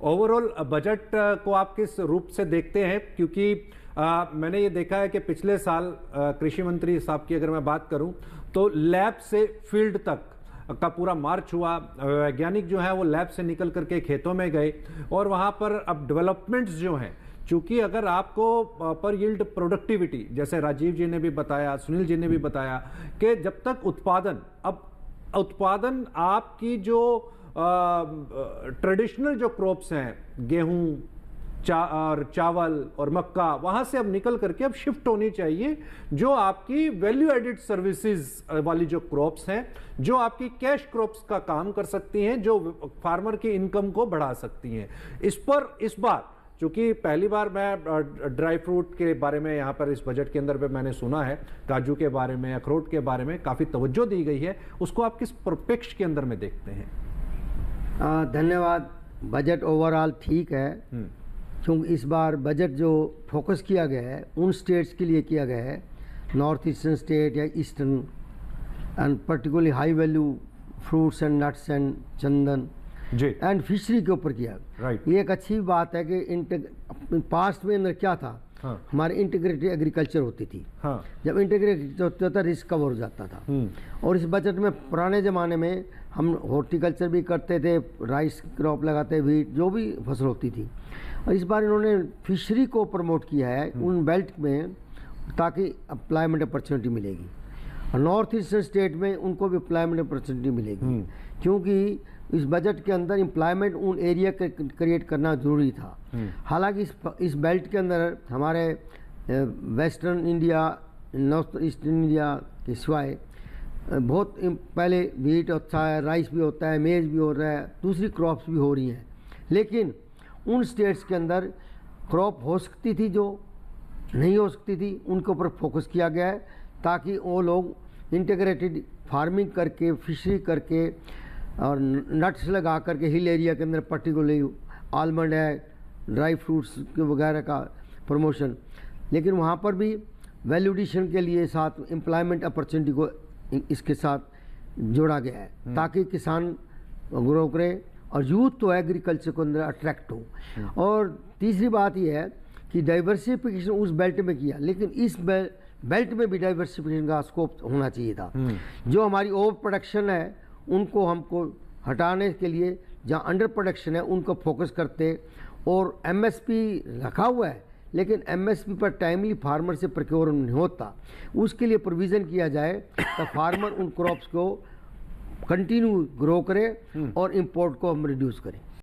Overall budget को आप किस रूप से देखते हैं? क्योंकि मैंने ये देखा है कि पिछले साल कृषि मंत्री साहब की अगर मैं बात करूं तो लैब से फील्ड तक का पूरा मार्च हुआ। वैज्ञानिक जो है वो लैब से निकल करके खेतों में गए और वहां पर अब डेवलपमेंट्स जो हैं, चूंकि अगर आपको पर यील्ड प्रोडक्टिविटी, जैसे राजीव जी ने भी बताया, सुनील जी ने भी बताया कि जब तक उत्पादन आपकी जो ट्रेडिशनल जो क्रॉप्स हैं, गेहूं और चावल और मक्का, वहां से अब निकल करके अब शिफ्ट होनी चाहिए जो आपकी वैल्यू एडिड सर्विसेज वाली जो क्रॉप्स हैं, जो आपकी कैश क्रॉप्स का काम कर सकती हैं, जो फार्मर की इनकम को बढ़ा सकती हैं। इस बार चूंकि पहली बार मैं ड्राई फ्रूट के बारे में यहाँ पर इस बजट के अंदर पे मैंने सुना है, काजू के बारे में, अखरोट के बारे में काफी तवज्जो दी गई है, उसको आप किस परिप्रेक्ष्य के अंदर में देखते हैं? धन्यवाद। बजट ओवरऑल ठीक है, क्योंकि इस बार बजट जो फोकस किया गया है उन स्टेट्स के लिए किया गया है, नॉर्थ ईस्टर्न स्टेट या eastern, and particularly high value fruits and nuts and chandan जी एंड फिशरी के ऊपर किया। राइट। ये एक अच्छी बात है कि पास्ट में अंदर क्या था, हाँ। हमारे इंटीग्रेटेड एग्रीकल्चर होती थी। हाँ। जब इंटीग्रेटेड होता था रिस्क कवर हो जाता था। और इस बजट में पुराने ज़माने में हम हॉर्टिकल्चर भी करते थे, राइस क्रॉप लगाते, व्हीट, जो भी फसल होती थी। और इस बार इन्होंने फिशरी को प्रमोट किया है उन बेल्ट में, ताकि एम्प्लॉयमेंट अपॉर्चुनिटी मिलेगी। और नॉर्थ ईस्टर्न स्टेट में उनको भी एम्प्लॉयमेंट अपॉर्चुनिटी मिलेगी, क्योंकि इस बजट के अंदर एम्प्लॉयमेंट उन एरिया क्रिएट करना जरूरी था। हालांकि इस बेल्ट के अंदर हमारे western India, north eastern India के सिवाय बहुत पहले व्हीट होता है, राइस भी होता है, मेज भी हो रहा है, दूसरी क्रॉप्स भी हो रही हैं। लेकिन उन स्टेट्स के अंदर क्रॉप हो सकती थी जो नहीं हो सकती थी, उनके ऊपर फोकस किया गया है, ताकि वो लोग इंटीग्रेटेड फार्मिंग करके, फिशरी करके और नट्स लगा करके हिल एरिया के अंदर पर्टिकुलरली आलमंड है, ड्राई फ्रूट्स के वगैरह का प्रमोशन, लेकिन वहाँ पर भी वैल्यू एडिशन के लिए साथ एम्प्लॉयमेंट अपॉर्चुनिटी को इसके साथ जोड़ा गया है, ताकि किसान ग्रो करे और यूथ तो एग्रीकल्चर को अंदर अट्रैक्ट हो। और तीसरी बात यह है कि डाइवर्सिफिकेशन उस बेल्ट में किया, लेकिन इस बेल्ट में भी डाइवर्सिफिकेशन का स्कोप होना चाहिए था। जो हमारी ओवर प्रोडक्शन है उनको हमको हटाने के लिए, जहाँ अंडर प्रोडक्शन है उनको फोकस करते, और एमएसपी रखा हुआ है लेकिन एमएसपी पर टाइमली फार्मर से प्रोक्योर नहीं होता, उसके लिए प्रोविज़न किया जाए तो फार्मर उन क्रॉप्स को कंटिन्यू ग्रो करे और इंपोर्ट को हम रिड्यूस करें।